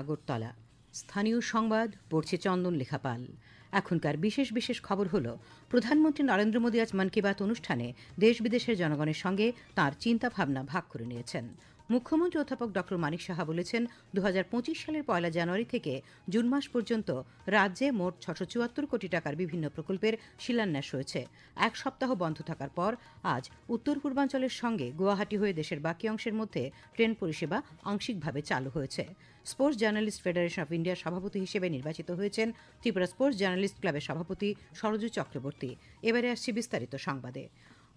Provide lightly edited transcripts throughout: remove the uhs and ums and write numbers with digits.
আগরতলা। স্থানীয় সংবাদ পড়ছে চন্দন লেখাপাল। এখনকার বিশেষ বিশেষ খবর হলো, প্রধানমন্ত্রী নরেন্দ্র মোদী আজ মন কি বাত অনুষ্ঠানে দেশ বিদেশের জনগণের সঙ্গে তাঁর চিন্তা ভাবনা ভাগ করে নিয়েছেন। মুখ্যমন্ত্রী অধ্যাপক ডক্টর মানিক সাহা বলেছেন, 2025 সালের 1 জানুয়ারি থেকে জুন মাস পর্যন্ত রাজ্যে মোট 674 কোটি টাকার বিভিন্ন প্রকল্পের শিলান্যাস হয়েছে। এক সপ্তাহ বন্ধ থাকার পর আজ উত্তর পূর্বাঞ্চলের সঙ্গে গুয়াহাটি হয়ে দেশের বাকি অংশের মধ্যে ট্রেন পরিষেবা আংশিকভাবে চালু হয়েছে। স্পোর্টস জার্নালিস্ট ফেডারেশন অফ ইন্ডিয়ার সভাপতি হিসেবে নির্বাচিত হয়েছেন ত্রিপুরা স্পোর্টস জার্নালিস্ট ক্লাবের সভাপতি সরোজ চক্রবর্তী। এবারে আসছে বিস্তারিত সংবাদে।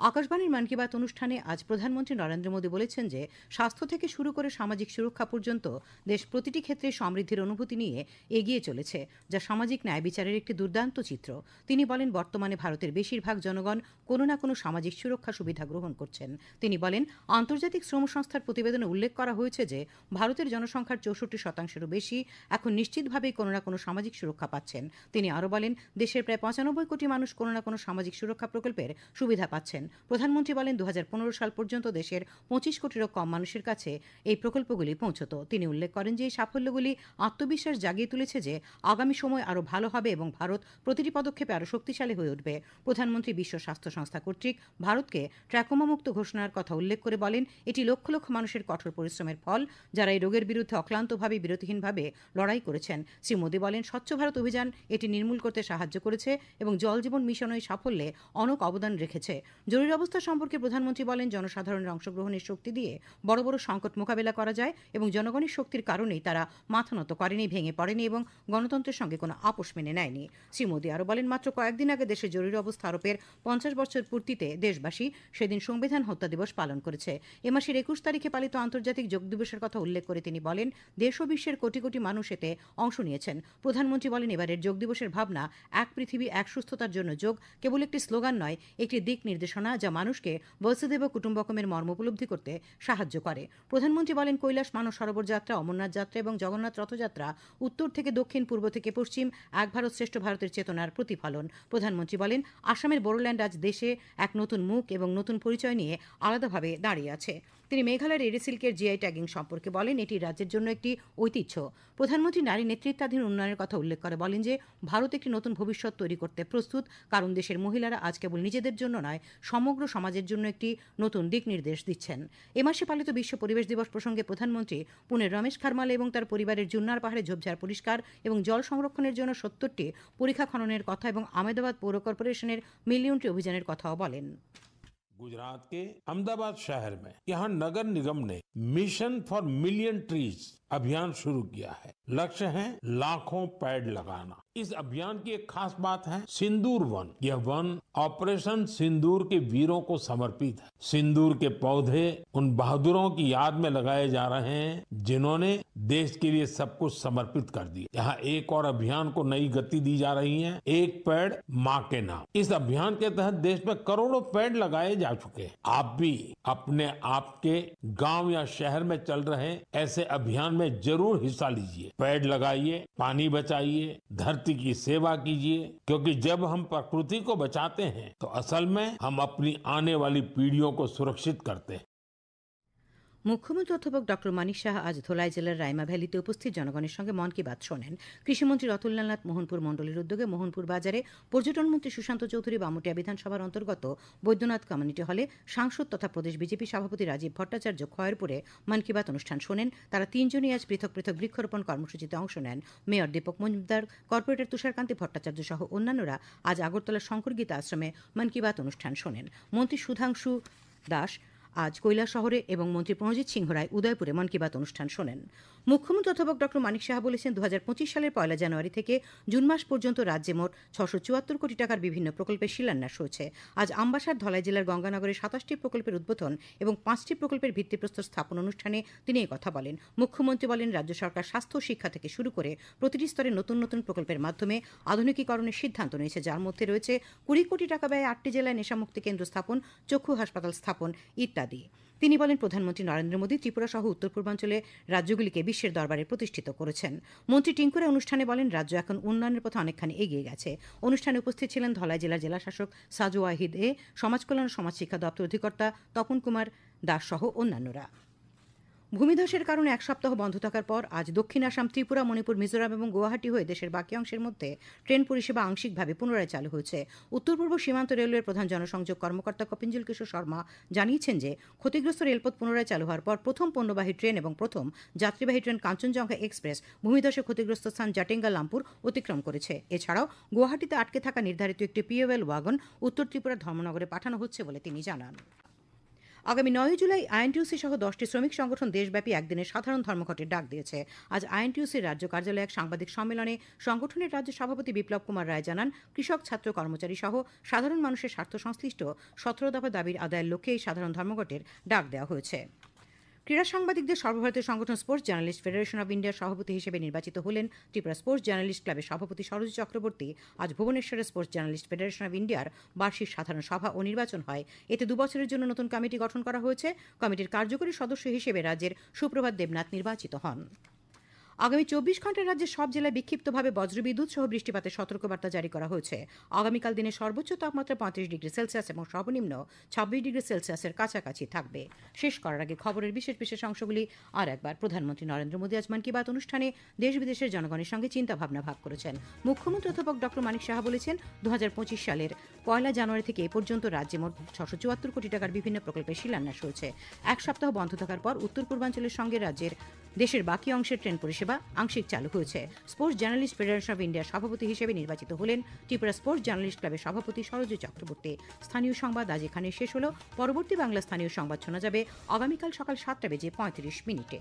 আকাশবাণীর মন কি বাত অনুষ্ঠানে আজ প্রধানমন্ত্রী নরেন্দ্র মোদী বলেছেন যে, স্বাস্থ্য থেকে শুরু করে সামাজিক সুরক্ষা পর্যন্ত দেশ প্রতিটি ক্ষেত্রে সমৃদ্ধির অনুভূতি নিয়ে এগিয়ে চলেছে, যা সামাজিক ন্যায় বিচারের একটি দুর্দান্ত চিত্র। তিনি বলেন, বর্তমানে ভারতের বেশিরভাগ জনগণ কোনো না কোনো সামাজিক সুরক্ষা সুবিধা গ্রহণ করছেন। তিনি বলেন, আন্তর্জাতিক শ্রম সংস্থার প্রতিবেদনে উল্লেখ করা হয়েছে যে, ভারতের জনসংখ্যার 64%-এরও বেশি এখন নিশ্চিতভাবেই কোনো না কোনো সামাজিক সুরক্ষা পাচ্ছেন। তিনি আরও বলেন, দেশের প্রায় 95 কোটি মানুষ কোনো না কোনো সামাজিক সুরক্ষা প্রকল্পের সুবিধা পাচ্ছেন। প্রধানমন্ত্রী বলেন, 2015 সাল পর্যন্ত দেশের 25 কোটিরও কম মানুষের কাছে এই প্রকল্পগুলি পৌঁছত। তিনি উল্লেখ করেন যে, এই সাফল্যগুলি আত্মবিশ্বাস জাগিয়ে তুলেছে যে আগামী সময় আরও ভালো হবে এবং ভারত প্রতিটি পদক্ষেপে আরও শক্তিশালী হয়ে উঠবে। প্রধানমন্ত্রী বিশ্ব স্বাস্থ্য সংস্থা কর্তৃক ভারতকে ট্র্যাকোমা মুক্ত ঘোষণার কথা উল্লেখ করে বলেন, এটি লক্ষ লক্ষ মানুষের কঠোর পরিশ্রমের ফল, যারা এই রোগের বিরুদ্ধে অক্লান্তভাবে বিরতিহীনভাবে লড়াই করেছেন। শ্রী মোদী বলেন, স্বচ্ছ ভারত অভিযান এটি নির্মূল করতে সাহায্য করেছে এবং জল জীবন মিশনের সাফল্যে অনেক অবদান রেখেছে। জরুরি অবস্থা সম্পর্কে প্রধানমন্ত্রী বলেন, জনসাধারণের অংশগ্রহণের শক্তি দিয়ে বড় বড় সংকট মোকাবেলা করা যায় এবং জনগণের শক্তির কারণেই তারা মাথা নত করেনি, ভেঙে পড়েনি এবং গণতন্ত্রের সঙ্গে কোনো আপোষ মেনে নেয়নি। শ্রী মোদী আরও বলেন, মাত্র কয়েকদিন আগে দেশে জরুরি অবস্থা আরোপের 50 বছর পূর্তিতে দেশবাসী সেদিন সংবিধান হত্যা দিবস পালন করেছে। এ মাসের 21 তারিখে পালিত আন্তর্জাতিক যোগ দিবসের কথা উল্লেখ করে তিনি বলেন, দেশ ও বিশ্বের কোটি কোটি মানুষ এতে অংশ নিয়েছেন। প্রধানমন্ত্রী বলেন, এবারের যোগ দিবসের ভাবনা এক পৃথিবী এক সুস্থতার জন্য যোগ কেবল একটি স্লোগান নয়, একটি দিক নির্দেশনা যা মানুষকে বসুদেব কুটুম্বকমের মর্ম উপলব্ধি করতে সাহায্য করে। প্রধানমন্ত্রী বলেন, কৈলাস মানস সরোবর যাত্রা, অমরনাথ যাত্রা এবং জগন্নাথ রথযাত্রা উত্তর থেকে দক্ষিণ, পূর্ব থেকে পশ্চিম এক ভারত শ্রেষ্ঠ ভারতের চেতনার প্রতিফলন। প্রধানমন্ত্রী বলেন, আসামের বোডোল্যান্ড আজ দেশে এক নতুন মুখ এবং নতুন পরিচয় নিয়ে আলাদাভাবে দাঁড়িয়ে আছে। তিনি মেঘালয়ের এরিসিল্কের জিআই ট্যাগিং সম্পর্কে বলেন, এটি রাজ্যের জন্য একটি ঐতিহ্য। প্রধানমন্ত্রী নারী নেতৃত্বাধীন উন্নয়নের কথা উল্লেখ করে বলেন যে, ভারত একটি নতুন ভবিষ্যৎ তৈরি করতে প্রস্তুত, কারণ দেশের মহিলারা আজ কেবল নিজেদের জন্য নয়, সমগ্র সমাজের জন্য একটি নতুন দিক নির্দেশ দিচ্ছেন। এ মাসে পালিত বিশ্ব পরিবেশ দিবস প্রসঙ্গে প্রধানমন্ত্রী পুনের রমেশ খারমালে এবং তার পরিবারের জুন্নার পাহাড়ে ঝোপঝাড় পরিষ্কার এবং জল সংরক্ষণের জন্য 70টি পরীক্ষা খননের কথা এবং আহমেদাবাদ পৌর কর্পোরেশনের মিলিয়নটি অভিযানের কথাও বলেন। गुजरात के अहमदाबाद शहर में यहाँ नगर निगम ने मिशन फॉर मिलियन ट्रीज अभियान शुरू किया है। लक्ष्य है लाखों पेड़ लगाना। इस अभियान की एक खास बात है सिंदूर वन। यह वन ऑपरेशन सिंदूर के वीरों को समर्पित है। सिंदूर के पौधे उन बहादुरों की याद में लगाए जा रहे हैं जिन्होंने देश के लिए सब कुछ समर्पित कर दिया। यहाँ एक और अभियान को नई गति दी जा रही है, एक पेड़ माँ के नाम। इस अभियान के तहत देश में करोड़ों पेड़ लगाए जा चुके हैं। आप भी अपने आपके गांव या शहर में चल रहे ऐसे अभियान में जरूर हिस्सा लीजिए। पेड़ लगाइए, पानी बचाइए, धरती की सेवा कीजिए, क्योंकि जब हम प्रकृति को बचाते हैं तो असल में हम अपनी आने वाली पीढ़ियों को सुरक्षित करते हैं। মুখ্যমন্ত্রী অধ্যাপক ডক্টর মানিক সাহা আজ ধলাই জেলার রাইমা ভ্যালিতে উপস্থিত জনগণের সঙ্গে মন কি বাত শোনেন। কৃষিমন্ত্রী রতনলাল মোহনপুর মণ্ডলের উদ্যোগে মোহনপুর বাজারে পর্যটন মন্ত্রী সুশান্ত চৌধুরী বামুটিয়া বিধানসভার অন্তর্গত বৈদ্যনাথ কমিউনিটি হলে সাংসদ তথা প্রদেশ বিজেপি সভাপতি রাজীব ভট্টাচার্য খয়েরপুরে মন কি বাত অনুষ্ঠান শোনেন। তারা তিনজনই আজ পৃথক পৃথক বৃক্ষরোপণ কর্মসূচিতে অংশ নেন। মেয়র দীপক মজুমদার, কর্পোরেটর তুষারকান্তি ভট্টাচার্য সহ অন্যান্যরা আজ আগরতলার শঙ্করগীতা আশ্রমে মন কি বাত অনুষ্ঠান শোনেন। মন্ত্রী সুধাংশু দাস আজ কৈলাস শহরে এবং মন্ত্রী প্রণজিৎ সিংহ রায় উদয়পুরে মন কি বাত অনুষ্ঠান শোনেন। মুখ্যমন্ত্রী অধ্যাপক ডক্টর মানিক সাহা বলেছেন, 2025 সালের 1 জানুয়ারি থেকে জুন মাস পর্যন্ত রাজ্যে মোট 674 কোটি টাকার বিভিন্ন প্রকল্পের শিলান্যাস হয়েছে। আজ আমবাসার ধলাই জেলার গঙ্গানগরে 27টি প্রকল্পের উদ্বোধন এবং 5টি প্রকল্পের ভিত্তিপ্রস্তর স্থাপন অনুষ্ঠানে তিনি এই কথা বলেন। মুখ্যমন্ত্রী বলেন, রাজ্য সরকার স্বাস্থ্য শিক্ষা থেকে শুরু করে প্রতিটি স্তরে নতুন নতুন প্রকল্পের মাধ্যমে আধুনিকীকরণের সিদ্ধান্ত নিয়েছে, যার মধ্যে রয়েছে 20 কোটি টাকা ব্যয়ে 8টি জেলায় নেশামুক্তি কেন্দ্র স্থাপন, চক্ষু হাসপাতাল স্থাপন ইত্যাদি। তিনি বলেন, প্রধানমন্ত্রী নরেন্দ্র মোদী ত্রিপুরা সহ উত্তর পূর্বাঞ্চলে রাজ্যগুলিকে বিশ্বের দরবারে প্রতিষ্ঠিত করেছেন। মন্ত্রী টিঙ্কুরা অনুষ্ঠানে বলেন, রাজ্য এখন উন্নয়নের পথে অনেকখানি এগিয়ে গেছে। অনুষ্ঠানে উপস্থিত ছিলেন ধলাই জেলার জেলাশাসক সাজু ওয়াহিদ এ, সমাজ কল্যাণ ও সমাজ শিক্ষা দপ্তর অধিকর্তা তপন কুমার দাস সহ অন্যান্যরা। ভূমিধসের কারণে এক সপ্তাহ বন্ধ থাকার পর আজ দক্ষিণ আসাম, ত্রিপুরা, মণিপুর, মিজোরাম এবং গুয়াহাটি হয়ে দেশের বাকি অংশের মধ্যে ট্রেন পরিষেবা আংশিকভাবে পুনরায় চালু হয়েছে। উত্তর পূর্ব সীমান্ত রেলওয়ের প্রধান জনসংযোগ কর্মকর্তা কপিঞ্জল কিশোর শর্মা জানিয়েছেন যে ক্ষতিগ্রস্ত রেলপথ পুনরায় চালু হওয়ার পর প্রথম পণ্যবাহী ট্রেন এবং প্রথম যাত্রীবাহী ট্রেন কাঞ্চনজঙ্ঘা এক্সপ্রেস ভূমিধসে ক্ষতিগ্রস্ত স্থান জাটেঙ্গা লামপুর অতিক্রম করেছে। এছাড়াও গুয়াহাটিতে আটকে থাকা নির্ধারিত একটি পিওএল ওয়াগন উত্তর ত্রিপুরার ধর্মনগরে পাঠানো হচ্ছে বলে তিনি জানান। আগামী 9 জুলাই আইএনটিইউসি সহ 10টি শ্রমিক সংগঠন দেশব্যাপী একদিনের সাধারণ ধর্মঘটের ডাক দিয়েছে। আজ আইএনটিইউসির রাজ্য কার্যালয়ে এক সাংবাদিক সম্মেলনে সংগঠনের রাজ্য সভাপতি বিপ্লব কুমার রায় জানান, কৃষক, ছাত্র, কর্মচারী সহ সাধারণ মানুষের স্বার্থ সংশ্লিষ্ট 17 দফা দাবির আদায়ের লক্ষ্যে এই সাধারণ ধর্মঘটের ডাক দেওয়া হয়েছে। ক্রীড়া সাংবাদিকদের সর্বভারতীয় সংগঠন স্পোর্টস জার্নালিস্ট ফেডারেশন অব ইন্ডিয়ার সভাপতি হিসেবে নির্বাচিত হলেন ত্রিপুরা স্পোর্টস জার্নালিস্ট ক্লাবের সভাপতি সরোজ চক্রবর্তী। আজ ভুবনেশ্বরের স্পোর্টস জার্নালিস্ট ফেডারেশন অব ইন্ডিয়ার বার্ষিক সাধারণ সভা ও নির্বাচন হয়। এতে 2 বছরের জন্য নতুন কমিটি গঠন করা হয়েছে। কমিটির কার্যকরী সদস্য হিসেবে রাজ্যের সুপ্রভাত দেবনাথ নির্বাচিত হন। আগামী 24 ঘন্টায় রাজ্যের সব জেলায় বিক্ষিপ্তভাবে বজ্রবিদ্যুৎ সহ বৃষ্টিপাতের সতর্কবার্তা জারি করা হয়েছে। আগামীকাল দিনের সর্বোচ্চ তাপমাত্রা 35 ডিগ্রি সেলসিয়াস এবং সর্বনিম্ন 26 ডিগ্রি সেলসিয়াসের কাছাকাছি থাকবে। শেষ করার আগে খবরের বিশেষ বিশেষ অংশগুলি আর একবার। প্রধানমন্ত্রী নরেন্দ্র মোদী আজ মন কি বাত অনুষ্ঠানে দেশ বিদেশের জনগণের সঙ্গে চিন্তাভাবনা ভাগ করেছেন। মুখ্যমন্ত্রী অধ্যাপক ডক্টর মানিক সাহা বলেছেন, 2025 সালের 1 জানুয়ারি থেকে এ পর্যন্ত রাজ্যে মোট 674 কোটি টাকার বিভিন্ন প্রকল্পের শিলান্যাস হয়েছে। এক সপ্তাহ বন্ধ থাকার পর উত্তর পূর্বাঞ্চলের সঙ্গে দেশের বাকি অংশের ট্রেন পরিষেবা আংশিক চালু হয়েছে। স্পোর্টস জার্নালিস্ট ফেডারেশন অব ইন্ডিয়ার সভাপতি হিসেবে নির্বাচিত হলেন ত্রিপুরা স্পোর্টস জার্নালিস্ট ক্লাবের সভাপতি সরোজ চক্রবর্তী। স্থানীয় সংবাদ আজ এখানে শেষ হলো। পরবর্তী বাংলা স্থানীয় সংবাদ শোনা যাবে আগামীকাল সকাল 7টা বেজে 35 মিনিটে।